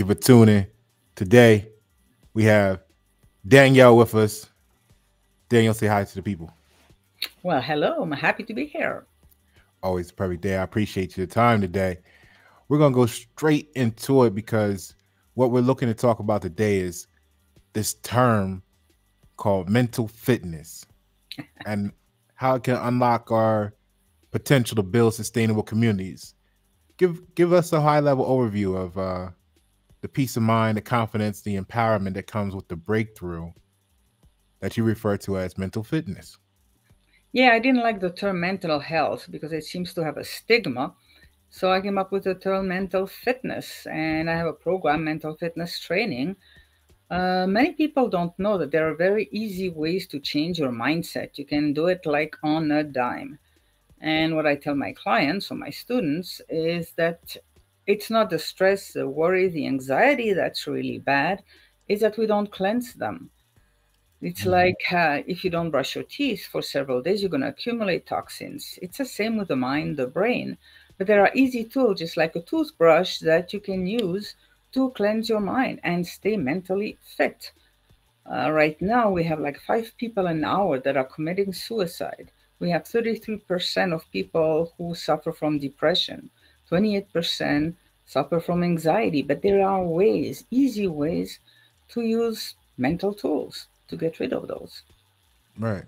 you for tuning. Today we have Danielle with us. Danielle, say hi to the people. Well, hello. I'm happy to be here. Always a perfect day. I appreciate your time today. We're gonna go straight into it because what we're looking to talk about today is this term called mental fitness and how it can unlock our potential to build sustainable communities. Give us a high level overview of the peace of mind, the confidence, the empowerment that comes with the breakthrough that you refer to as mental fitness. Yeah, I didn't like the term mental health because it seems to have a stigma. So I came up with the term mental fitness, and I have a program, mental fitness training. Many people don't know that there are very easy ways to change your mindset. You can do it like on a dime. And what I tell my clients or my students is that it's not the stress, the worry, the anxiety that's really bad, is that we don't cleanse them. It's Mhm. like if you don't brush your teeth for several days, you're going to accumulate toxins. It's the same with the mind, the brain. But there are easy tools, just like a toothbrush, that you can use to cleanse your mind and stay mentally fit. Right now, we have like 5 people an hour that are committing suicide. We have 33% of people who suffer from depression, 28% suffer from anxiety. But there are ways, easy ways, to use mental tools to get rid of those. Right.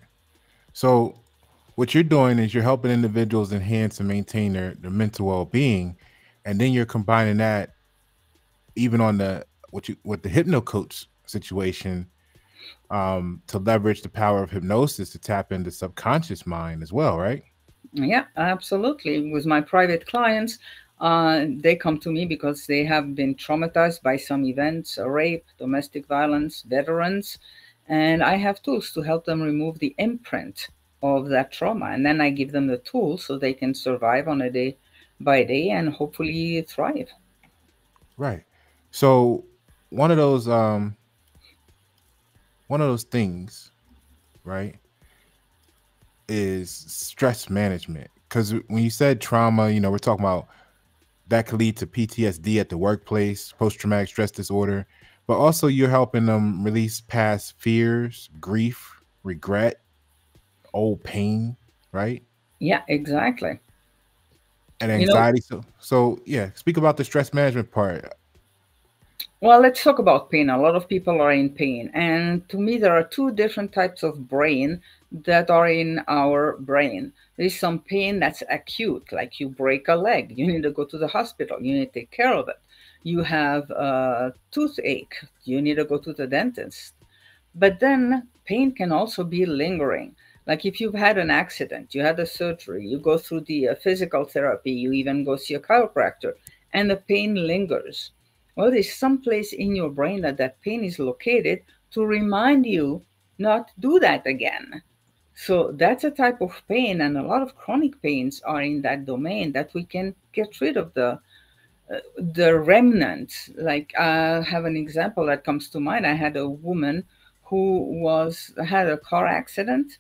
So what you're doing is you're helping individuals enhance and maintain their mental well being, and then you're combining that even on the what you with the hypno coach situation to leverage the power of hypnosis to tap into subconscious mind as well, right? Yeah, absolutely. With my private clients, they come to me because they have been traumatized by some events, rape, domestic violence, veterans, and I have tools to help them remove the imprint of that trauma. And then I give them the tools so they can survive on a day by day and hopefully thrive. Right. So one of those um one of those things, right, is stress management. Because when you said trauma, we're talking about that could lead to PTSD at the workplace, post traumatic stress disorder, but also you're helping them release past fears, grief, regret, old pain, right? Yeah, exactly. And You know, anxiety. So yeah, speak about the stress management part. Well, let's talk about pain. A lot of people are in pain. And to me, there are two different types of brain that are in our brain. There is some pain that's acute, like you break a leg, you need to go to the hospital, you need to take care of it. You have a toothache, you need to go to the dentist. But then pain can also be lingering. Like if you've had an accident, you had a surgery, you go through the physical therapy, you even go see a chiropractor, and the pain lingers. Well, there's some place in your brain that that pain is located to remind you not to do that again. So that's a type of pain, and a lot of chronic pains are in that domain that we can get rid of the remnants. Like I have an example that comes to mind. I had a woman who was had a car accident,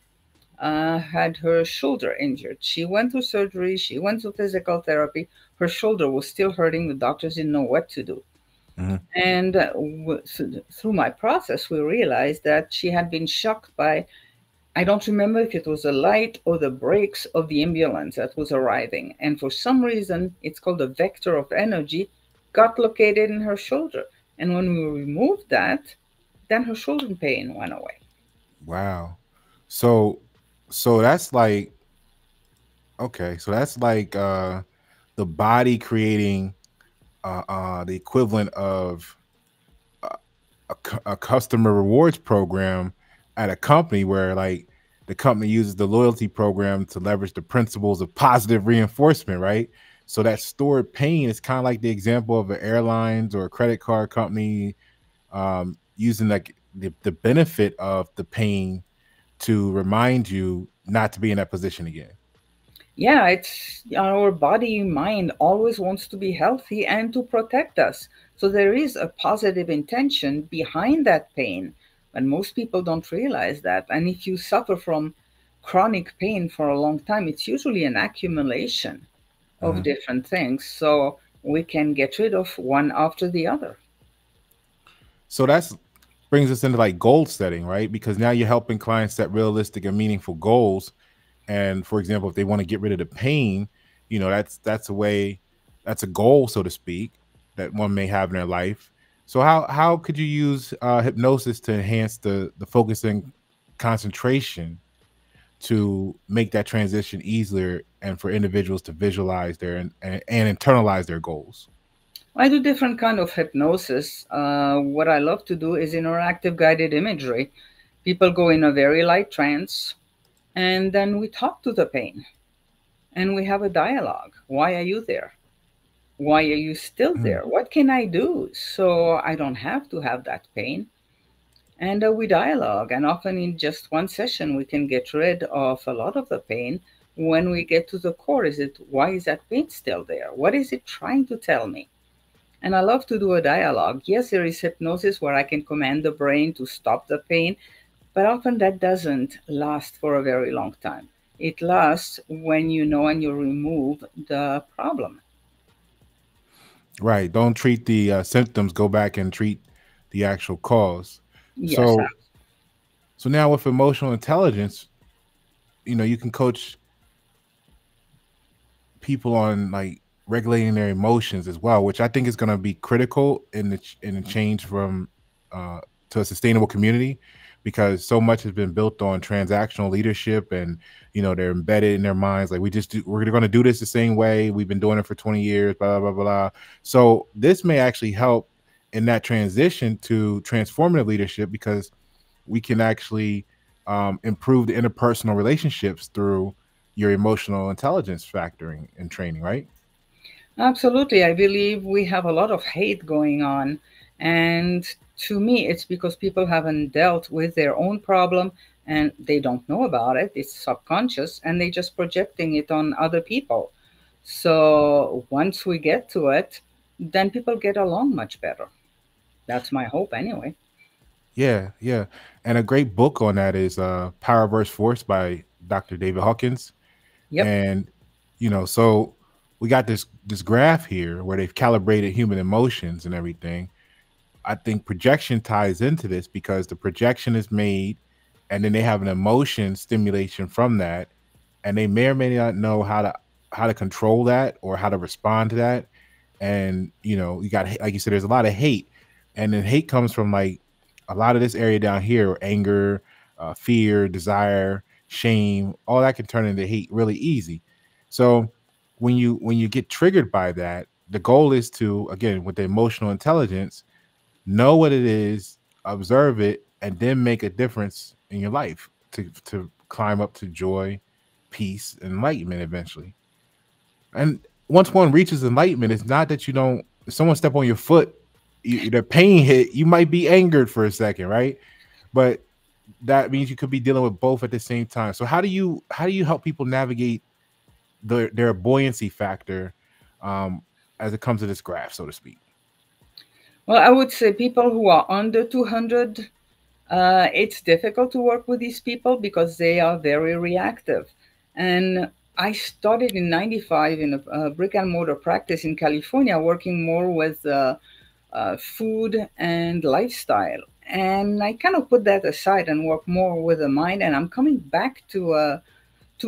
had her shoulder injured. She went through surgery. She went through physical therapy. Her shoulder was still hurting. The doctors didn't know what to do. Mhm. And through my process, we realized that she had been shocked by, I don't remember if it was the light or the brakes of the ambulance that was arriving. And for some reason, it's called a vector of energy, got located in her shoulder. And when we removed that, then her shoulder pain went away. Wow. So so that's like okay, so that's like the body creating the equivalent of a, a customer rewards program at a company where like the company uses the loyalty program to leverage the principles of positive reinforcement, right? So that stored pain is kind of like the example of an airlines or a credit card company using like the benefit of the pain to remind you not to be in that position again. Yeah, it's our body mind always wants to be healthy and to protect us. So there is a positive intention behind that pain, but most people don't realize that. And if you suffer from chronic pain for a long time, it's usually an accumulation of Mhm. different things. So we can get rid of one after the other. So that's brings us into like goal setting, right? Because now you're helping clients set realistic and meaningful goals. And for example, if they want to get rid of the pain, that's a way, that's a goal, so to speak, that one may have in their life. So how could you use hypnosis to enhance the focus and concentration to make that transition easier and for individuals to visualize their and internalize their goals? I do different kind of hypnosis. What I love to do is interactive guided imagery. People go in a very light trance, and then we talk to the pain, and we have a dialogue. Why are you there? Why are you still Mm. there? What can I do so I don't have to have that pain? And we dialogue, and often in just one session, we can get rid of a lot of the pain. When we get to the core, is it why is that pain still there? What is it trying to tell me? And I love to do a dialogue. Yes, there is hypnosis where I can command the brain to stop the pain, but often that doesn't last for a very long time. It lasts when you know and you remove the problem. Right. Don't treat the symptoms. Go back and treat the actual cause. Yes, So now with emotional intelligence, you can coach people on like regulating their emotions as well, which I think is going to be critical in the change from uh, to a sustainable community, because so much has been built on transactional leadership, and they're embedded in their minds like we're going to do this the same way we've been doing it for 20 years, blah blah blah blah. So this may actually help in that transition to transformative leadership, because we can actually improve the interpersonal relationships through your emotional intelligence factoring and training, right? absolutely. I believe we have a lot of hate going on. And to me, it's because people haven't dealt with their own problem and they don't know about it. It's subconscious and they just projecting it on other people. So once we get to it, then people get along much better. That's my hope anyway. Yeah, yeah. And a great book on that is Power versus Force by Dr. David Hawkins. Yep. And so we got this graph here where they've calibrated human emotions and everything. I think projection ties into this because the projection is made and then they have an emotion stimulation from that, and they may or may not know how to control that or how to respond to that. And you got, like you said, there's a lot of hate, and then hate comes from like a lot of this area down here: anger, fear, desire, shame. All that can turn into hate really easy. So when you get triggered by that, the goal is to, again, with the emotional intelligence, know what it is, observe it, and then make a difference in your life to climb up to joy, peace, and enlightenment eventually. And once one reaches enlightenment, it's not that you don't. If someone step on your foot, the pain hit, you might be angered for a second, right? But that means you could be dealing with both at the same time. So how do you help people navigate their buoyancy factor um, as it comes to this graph, so to speak? Well, I would say people who are under 200, it's difficult to work with these people because they are very reactive. And I started in 95 in a brick and mortar practice in California, working more with food and lifestyle. And I kind of put that aside and work more with the mind. And I'm coming back to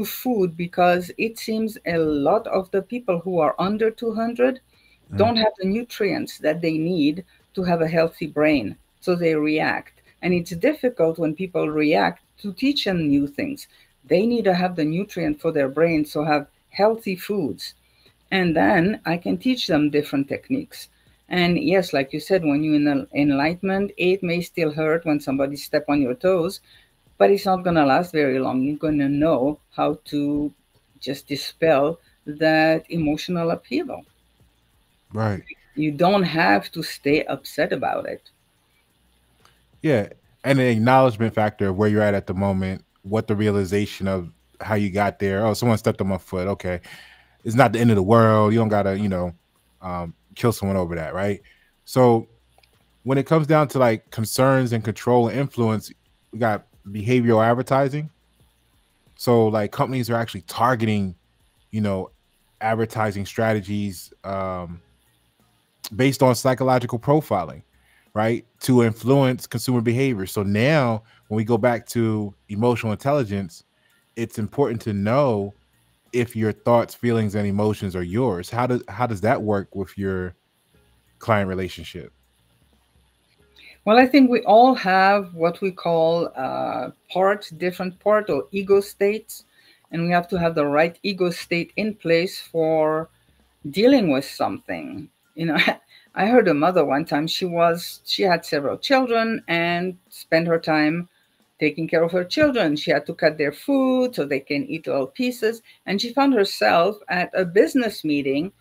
food because it seems a lot of the people who are under 200 Mm. don't have the nutrients that they need to have a healthy brain. So they react. And it's difficult when people react to teach them new things. They need to have the nutrient for their brain, so have healthy foods. And then I can teach them different techniques. And yes, like you said, when you're in enlightenment, it may still hurt when somebody step on your toes, but it's not going to last very long. You're going to know how to just dispel that emotional upheaval. Right. You don't have to stay upset about it. Yeah. And the acknowledgement factor of where you're at the moment, what the realization of how you got there. Oh, someone stepped on my foot. Okay. It's not the end of the world. You don't got to, kill someone over that. Right. So when it comes down to like concerns and control and influence, we got behavioral advertising. So like companies are actually targeting, you know, advertising strategies based on psychological profiling, right, to influence consumer behavior. So now when we go back to emotional intelligence, it's important to know if your thoughts, feelings, and emotions are yours. How does that work with your client relationship? Well, I think we all have what we call different part or ego states, and we have to have the right ego state in place for dealing with something. You know, I heard a mother one time. She had several children and spent her time taking care of her children. She had to cut their food so they can eat little pieces. And she found herself at a business meeting,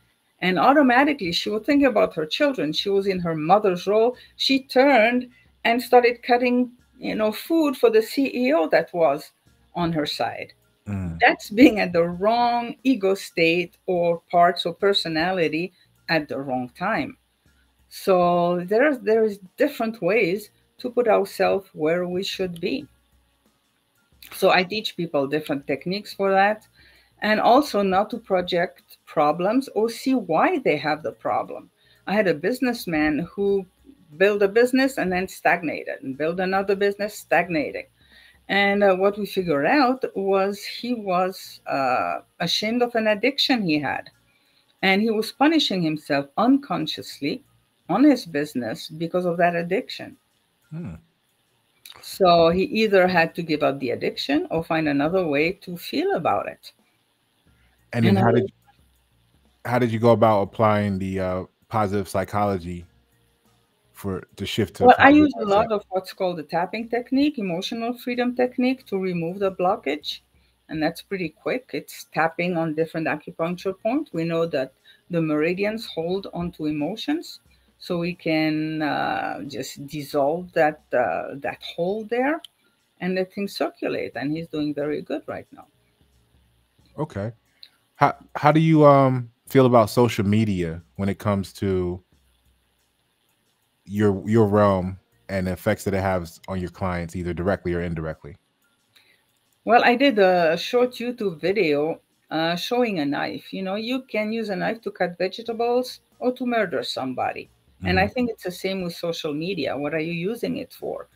and automatically she was thinking about her children. She was in her mother's role. She turned and started cutting, food for the CEO that was on her side. Mm. That's being at the wrong ego state or parts or personality at the wrong time. So there is different ways to put ourselves where we should be. So I teach people different techniques for that, and also not to project problems or see why they have the problem. I had a businessman who built a business and then stagnated, and built another business, stagnating. And what we figured out was he was ashamed of an addiction he had. And he was punishing himself unconsciously on his business because of that addiction. Hmm. So he either had to give up the addiction or find another way to feel about it. And then And how did you go about applying the positive psychology for to shift to well, I positive use a mindset? lot of what's called the tapping technique, emotional freedom technique, to remove the blockage. And that's pretty quick. It's tapping on different acupuncture points. We know that the meridians hold onto emotions. So we can just dissolve that hold there and let things circulate. And he's doing very good right now. Okay. How do you feel about social media when it comes to your realm and the effects that it has on your clients, either directly or indirectly? Well, I did a short YouTube video showing a knife. You can use a knife to cut vegetables or to murder somebody. And I Hmm. think it's the same with social media. What are you using it for?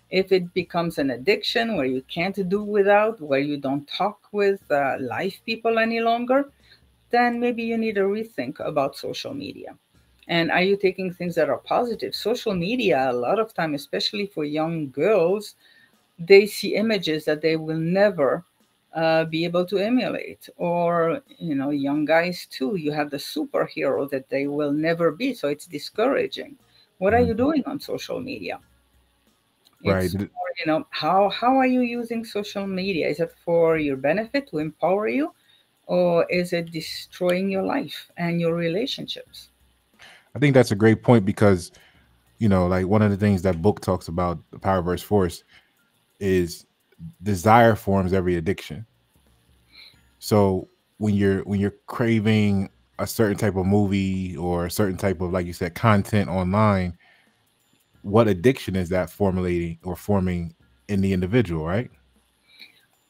If it becomes an addiction where you can't do without, where you don't talk with live people any longer, then maybe you need a rethink about social media. And are you taking things that are positive? Social media, a lot of time, especially for young girls, they see images that they will never be able to emulate. Or, young guys too, you have the superhero that they will never be. So it's discouraging. What are Hmm. you doing on social media? Right. It's more, how are you using social media? Is it for your benefit to empower you, or is it destroying your life and your relationships? I think that's a great point because like one of the things that book talks about, the power versus force, is desire forms every addiction. So when you're craving a certain type of movie or a certain type of, like you said, content online, what addiction is that formulating or forming in the individual, right?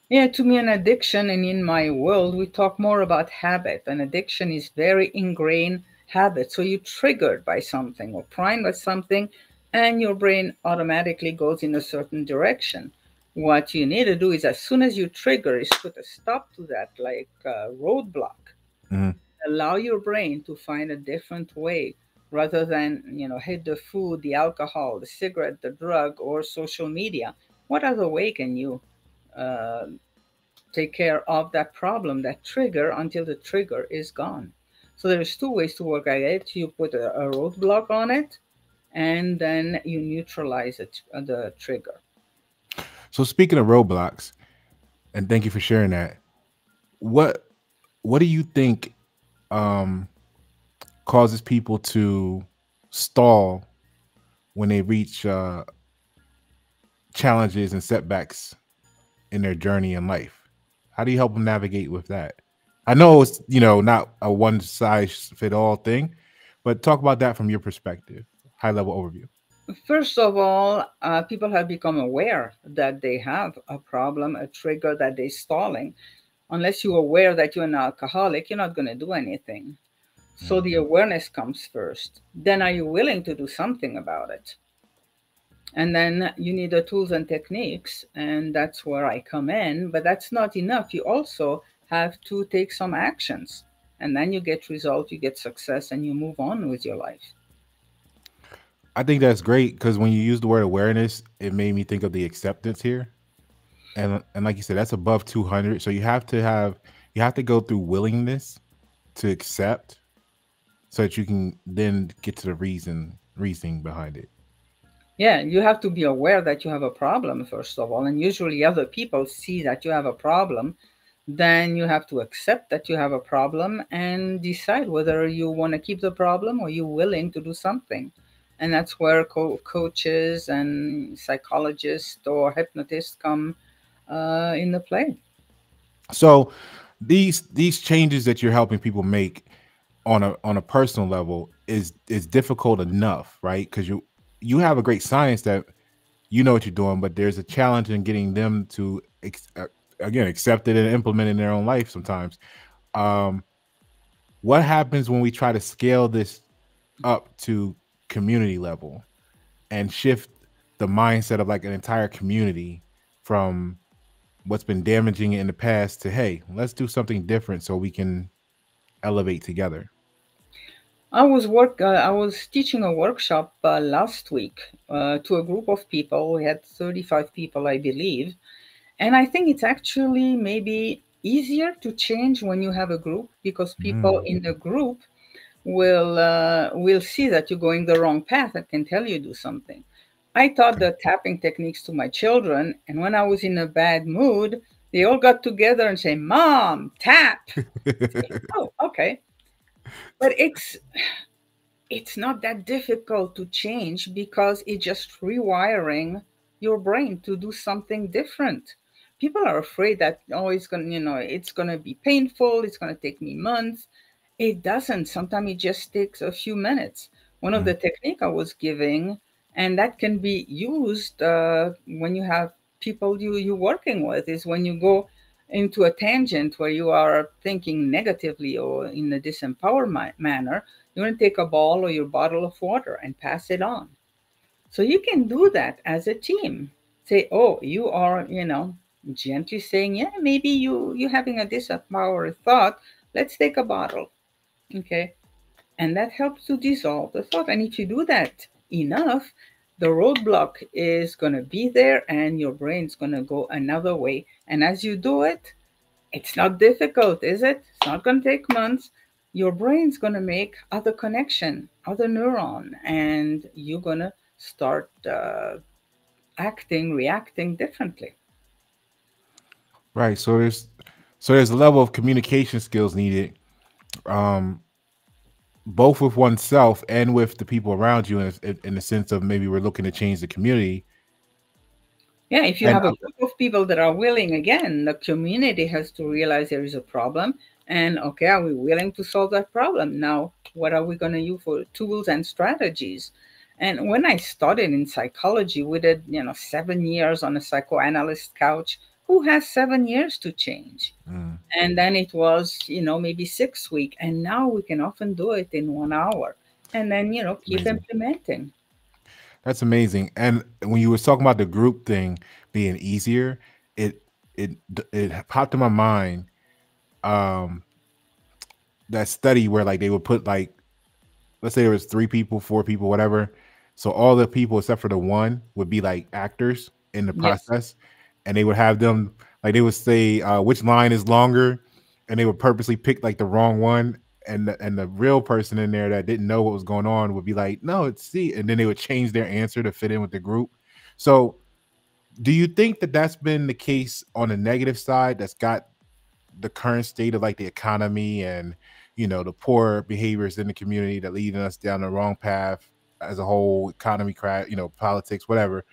Yeah, to me, an addiction, and in my world, we talk more about habit. An addiction is very ingrained habit. So you're triggered by something or primed by something, and your brain automatically goes in a certain direction. What you need to do is, as soon as you trigger, is put a stop to that, like a roadblock. Hmm. Allow your brain to find a different way rather than, hit the food, the alcohol, the cigarette, the drug, or social media. What other way can you uh, take care of that problem, that trigger, until the trigger is gone? So there's two ways to work at it. You put a roadblock on it, and then you neutralize it, the trigger. So speaking of roadblocks, and thank you for sharing that. What what do you think um causes people to stall when they reach challenges and setbacks in their journey in life? How do you help them navigate with that? I know it's not a one size fit all thing, but talk about that from your perspective, high level overview. First of all, people have become aware that they have a problem, a trigger that they're stalling. Unless you're aware that you're an alcoholic, you're not going to do anything. So the Mhm. awareness comes first. Then are you willing to do something about it? And then you need the tools and techniques, and that's where I come in. But that's not enough. You also have to take some actions, and then you get result, you get success, and you move on with your life. I think that's great because when you use the word awareness, it made me think of the acceptance here. And like you said, that's above 200. So you have to go through willingness to accept so that you can then get to the reasoning behind it. Yeah, you have to be aware that you have a problem, first of all, and usually other people see that you have a problem. Then you have to accept that you have a problem and decide whether you want to keep the problem or you're willing to do something. And that's where coaches and psychologists or hypnotists come in the play. So these changes that you're helping people make on a personal level is difficult enough, right? Because you have a great science that you know what you're doing, but there's a challenge in getting them to again accept it and implement it in their own life sometimes. Um, what happens when we try to scale this up to community level and shift the mindset of like an entire community from what's been damaging in the past to hey, let's do something different so we can elevate together. I was teaching a workshop last week to a group of people. We had 35 people, I believe. And I think it's actually maybe easier to change when you have a group, because people Mm, in the group will see that you're going the wrong path and can tell you do something. I taught okay. the tapping techniques to my children, and when I was in a bad mood, they all got together and say, "Mom, tap." Say, oh, okay. But it's not that difficult to change, because it's just rewiring your brain to do something different. People are afraid that, oh, it's gonna be painful, it's gonna take me months. It doesn't. Sometimes it just takes a few minutes. One of Mm, the technique I was giving, and that can be used when you have people you're working with, is when you go into a tangent where you are thinking negatively or in a disempowered manner. You want to take a ball or your bottle of water and pass it on. So you can do that as a team. Say, oh, you are, gently saying, yeah, maybe you having a disempowered thought. Let's take a bottle, okay? And that helps to dissolve the thought. And if you do that enough, the roadblock is going to be there and your brain's going to go another way. And as you do it, it's not difficult, is it? It's not going to take months. Your brain's going to make other connection, other neuron, and you're going to start reacting differently. right. So there's a level of communication skills needed, um, both with oneself and with the people around you, in the sense of maybe we're looking to change the community. Yeah, if you And have a group of people that are willing, again, the community has to realize there is a problem. And okay, are we willing to solve that problem? Now, what are we going to use for tools and strategies? And when I started in psychology, we did, 7 years on a psychoanalyst couch. Who has 7 years to change? mm, And then it was, maybe 6 weeks. And now we can often do it in 1 hour. And then, keep amazing. implementing. That's amazing. And when you was talking about the group thing being easier, it it popped in my mind. Um, that study where like they would put like, let's say there was 3 people, 4 people, whatever. So all the people except for the one would be like actors in the Yes. process, and they would have them like they would say which line is longer, and they would purposely pick like the wrong one, and the real person in there that didn't know what was going on would be like, no, it's C, and then they would change their answer to fit in with the group. So, do you think that that's been the case on the negative side? That's got the current state of like the economy and the poor behaviors in the community that leading us down the wrong path as a whole economy crash, politics, whatever.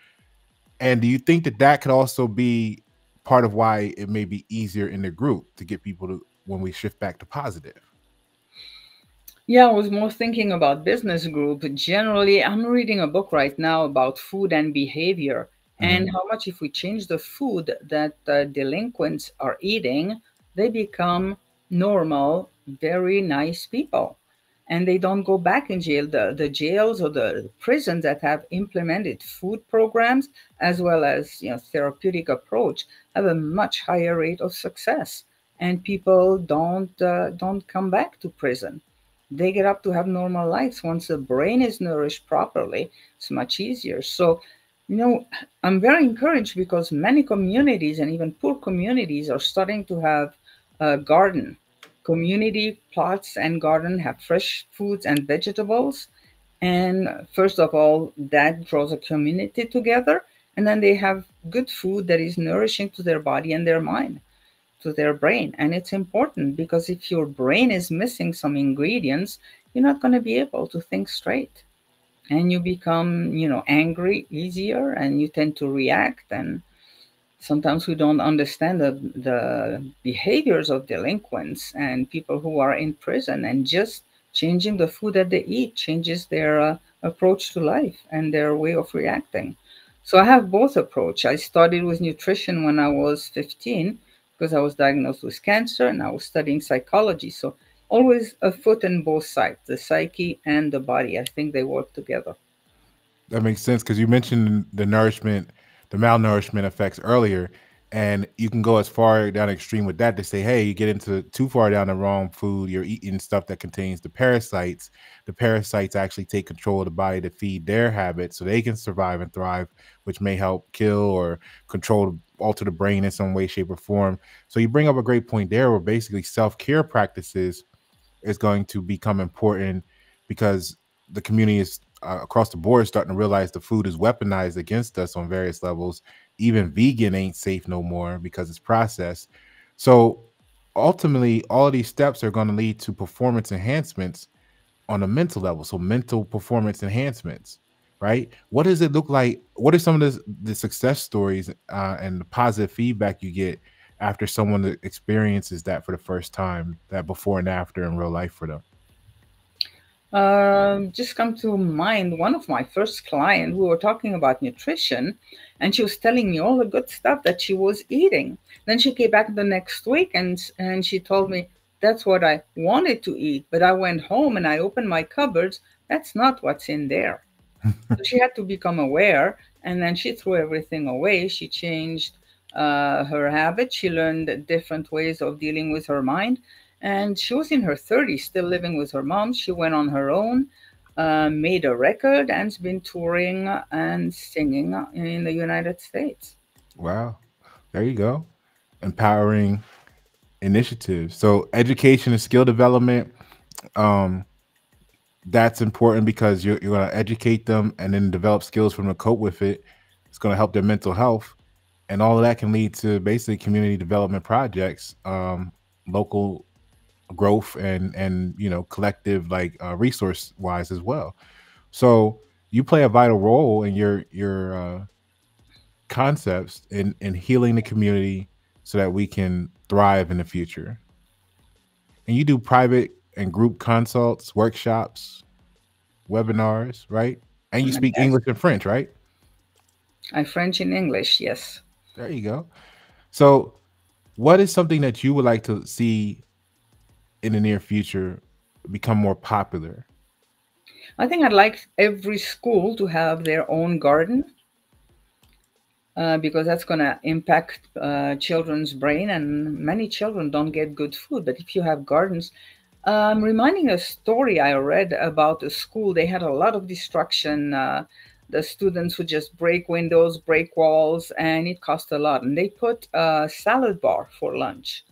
And do you think that that could also be part of why it may be easier in the group to get people to when we shift back to positive? Yeah, I was more thinking about business group. Generally, I'm reading a book right now about food and behavior, Hmm. and how much if we change the food that delinquents are eating, they become normal, very nice people. and they don't go back in jail. The jails or the prisons that have implemented food programs as well as therapeutic approach have a much higher rate of success, and people don't come back to prison. They get up to have normal lives. Once the brain is nourished properly, it's much easier. So, you know, I'm very encouraged because many communities and even poor communities are starting to have a garden. Community plots and garden have fresh foods and vegetables. And first of all, that draws a community together. And then they have good food that is nourishing to their body and their mind, to their brain. And it's important because if your brain is missing some ingredients, you're not going to be able to think straight. And you become, angry easier, and you tend to react. And sometimes we don't understand the behaviors of delinquents and people who are in prison, and just changing the food that they eat changes their approach to life and their way of reacting. So I have both approach. I started with nutrition when I was 15 because I was diagnosed with cancer, and I was studying psychology. So always a foot in both sides, the psyche and the body. I think they work together. That makes sense because you mentioned the nourishment, the malnourishment effects earlier, and you can go as far down extreme with that to say, hey, you get into too far down the wrong food, you're eating stuff that contains the parasites. The parasites actually take control of the body to feed their habits so they can survive and thrive, which may help kill or control, alter the brain in some way, shape, or form. So you bring up a great point there where basically self-care practices is going to become important because the community is across the board starting to realize the food is weaponized against us on various levels. Even vegan ain't safe no more because it's processed. So ultimately, all of these steps are going to lead to performance enhancements on a mental level. So mental performance enhancements, right? What does it look like? What are some of the success stories and the positive feedback you get after someone that experiences that for the first time, that before and after in real life for them? Just come to mind one of my first client. We were talking about nutrition, and she was telling me all the good stuff that she was eating. Then she came back the next week, and she told me that's what I wanted to eat, but I went home and I opened my cupboards. That's not what's in there. So she had to become aware, and then she threw everything away. She changed her habits. She learned different ways of dealing with her mind. And she was in her 30s, still living with her mom. She went on her own, made a record, and's been touring and singing in the United States. Wow. There you go. Empowering initiatives. So education and skill development, um, that's important because you're going to educate them and then develop skills for them to cope with it. It's going to help their mental health. And all of that can lead to basically community development projects, local growth and collective like resource wise as well. So you play a vital role in your concepts in healing the community so that we can thrive in the future. And you do private and group consults, workshops, webinars, right? And you speak Yes, English and French, right? I French and English, yes. There you go. So what is something that you would like to see in the near future become more popular? I think I'd like every school to have their own garden, because that's going to impact children's brain, and many children don't get good food. But if you have gardens, reminding a story I read about a school, they had a lot of destruction. The students would just break windows, break walls, and it cost a lot. And they put a salad bar for lunch,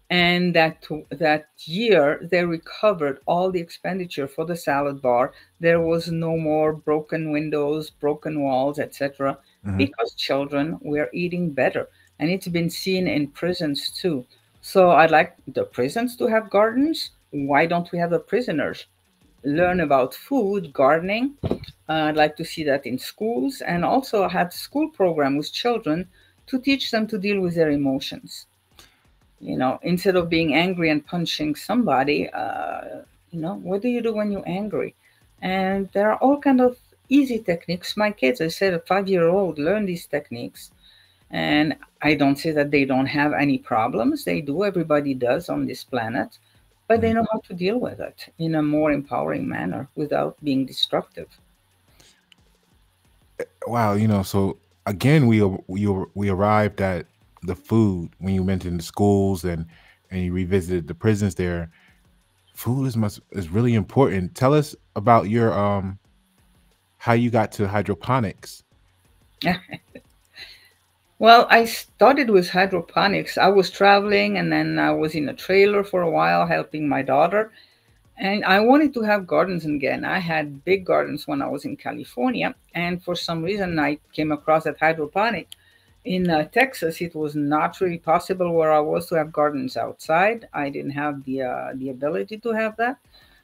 and that year they recovered all the expenditure for the salad bar. There was no more broken windows, broken walls, etc., Mhm. because children were eating better. And it's been seen in prisons too. So I'd like the prisons to have gardens. Why don't we have the prisoners learn about food, gardening? I'd like to see that in schools, and also have school program with children to teach them to deal with their emotions. Instead of being angry and punching somebody, what do you do when you're angry? And there are all kind of easy techniques. My kids, I said, a 5-year-old learn these techniques, and I don't say that they don't have any problems. They do. Everybody does on this planet. but they Mhm. know how to deal with it in a more empowering manner without being destructive. Wow, so again, we arrived at the food when you mentioned the schools and you revisited the prisons there. Food is really important. Tell us about your how you got to hydroponics. Well, I started with hydroponics. I was traveling and then I was in a trailer for a while helping my daughter. And I wanted to have gardens again. I had big gardens when I was in California. And for some reason, I came across that hydroponic. In Texas, it was not really possible where I was to have gardens outside. I didn't have the ability to have that.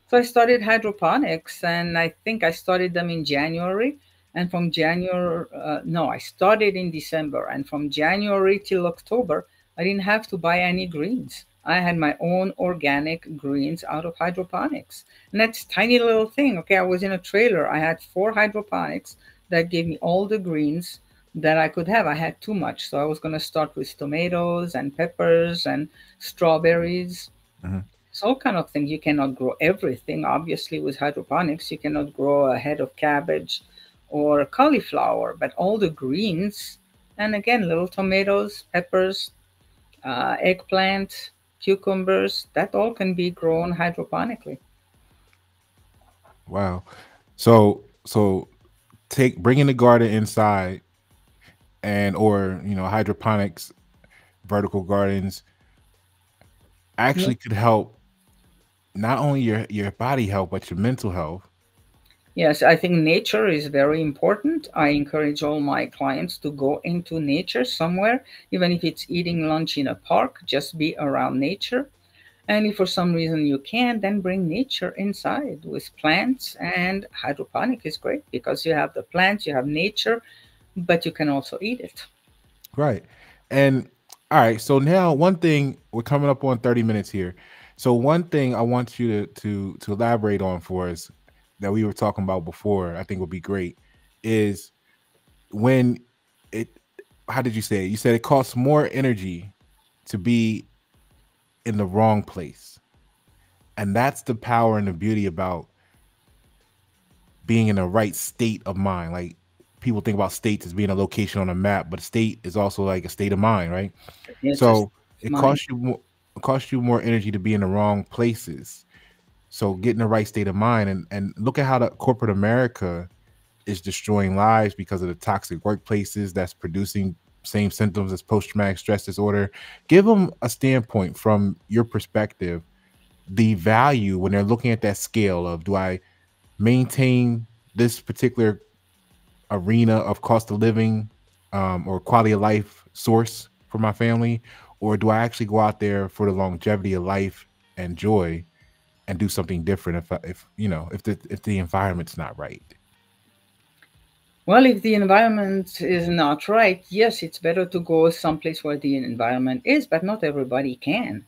So I started hydroponics, and I think I started them in January. And from January, no, I started in December, and from January till October, I didn't have to buy any greens. I had my own organic greens out of hydroponics, and that's tiny little thing. Okay, I was in a trailer. I had 4 hydroponics that gave me all the greens that I could have. I had too much, so I was going to start with tomatoes and peppers and strawberries. Mhm. It's all kind of things. You cannot grow everything. Obviously, with hydroponics, you cannot grow a head of cabbage or cauliflower, but all the greens, and again, little tomatoes, peppers, eggplant, cucumbers, that all can be grown hydroponically. Wow. So take bringing the garden inside and or hydroponics vertical gardens Yeah. actually could help not only your body health but your mental health. Yes, I think nature is very important. I encourage all my clients to go into nature somewhere, even if it's eating lunch in a park, just be around nature. And if for some reason you can't, then bring nature inside with plants. And hydroponic is great because you have the plants, you have nature, but you can also eat it. Right. And all right, so now one thing, we're coming up on 30 minutes here. So one thing I want you to elaborate on for us that we were talking about before, I think would be great, is when it how did you say it? You said it costs more energy to be in the wrong place. And that's the power and the beauty about being in the right state of mind. Like people think about states as being a location on a map, but state is also like a state of mind, right? It's just So it mine. costs you more energy to be in the wrong places. So get in the right state of mind and look at how the corporate America is destroying lives because of the toxic workplaces that's producing same symptoms as post-traumatic stress disorder. Give them a standpoint from your perspective, the value when they're looking at that scale of, do I maintain this particular arena of cost of living or quality of life source for my family, or do I actually go out there for the longevity of life and joy and do something different if if the environment's not right. Well, if the environment is not right, yes, it's better to go someplace where the environment is, but not everybody can.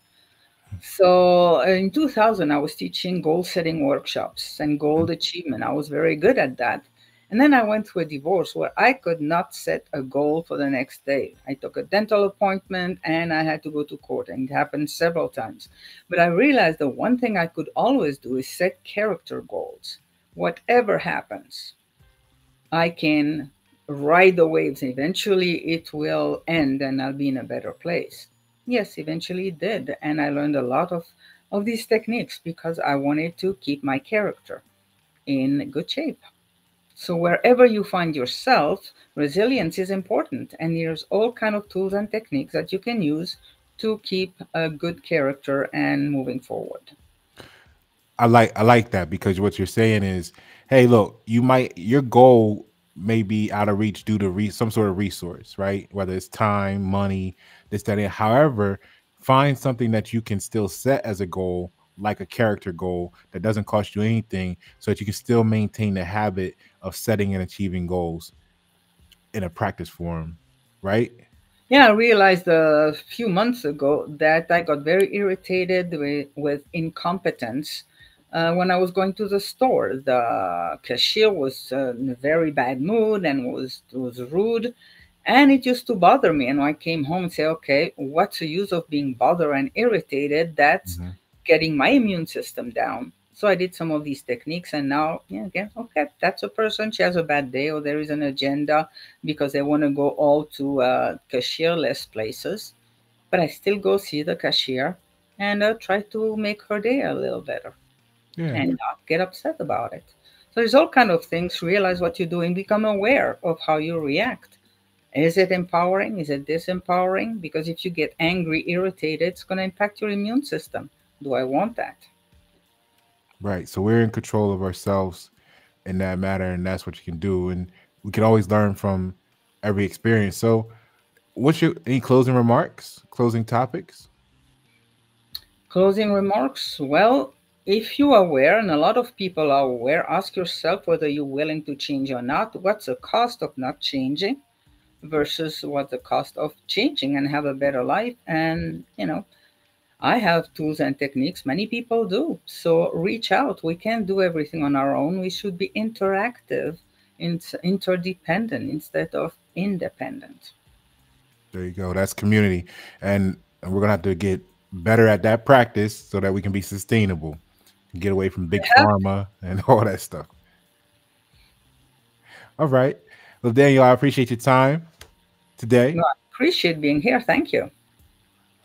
So in 2000, I was teaching goal setting workshops and goal achievement. I was very good at that. And then I went through a divorce where I could not set a goal for the next day. I took a dental appointment and I had to go to court, and it happened several times. But I realized the one thing I could always do is set character goals. Whatever happens, I can ride the waves. Eventually, it will end and I'll be in a better place. Yes, eventually it did. And I learned a lot of these techniques because I wanted to keep my character in good shape. So wherever you find yourself, resilience is important. And there's all kind of tools and techniques that you can use to keep a good character and moving forward. I like that because what you're saying is, hey, look, your goal may be out of reach due to some sort of resource, right? Whether it's time, money, this, that, and however, find something that you can still set as a goal, like a character goal that doesn't cost you anything, so that you can still maintain the habit of setting and achieving goals in a practice form, right? Yeah, I realized a few months ago that I got very irritated with incompetence when I was going to the store. The cashier was in a very bad mood and was rude, and it used to bother me. And I came home and say, okay, what's the use of being bothered and irritated? That's Mhm. getting my immune system down. So I did some of these techniques, and now, yeah, again, okay, that's a person. She has a bad day, or there is an agenda because they want to go all to cashierless places. But I still go see the cashier and try to make her day a little better Yeah. and not get upset about it. So there's all kind of things. Realize what you're doing. Become aware of how you react. Is it empowering? Is it disempowering? Because if you get angry, irritated, it's going to impact your immune system. Do I want that? Right. So we're in control of ourselves in that matter, and that's what you can do. And we can always learn from every experience. So, what's your any closing remarks, closing topics? Closing remarks? Well, if you're aware, and a lot of people are aware, ask yourself whether you're willing to change or not. What's the cost of not changing versus what the cost of changing and have a better life? And, I have tools and techniques. Many people do. So reach out. We can't do everything on our own. We should be interactive, interdependent instead of independent. There you go. That's community, and we're gonna have to get better at that practice so that we can be sustainable, and get away from big pharma and all that stuff. All right. Well, Daniel, I appreciate your time today. No, I appreciate being here. Thank you.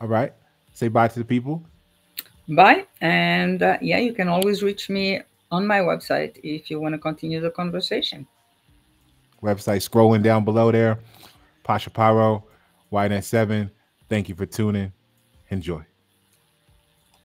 All right. Say bye to the people. Bye. And yeah, you can always reach me on my website if you want to continue the conversation. Website scrolling down below there. Pasha Paroh, YN7. Thank you for tuning. Enjoy.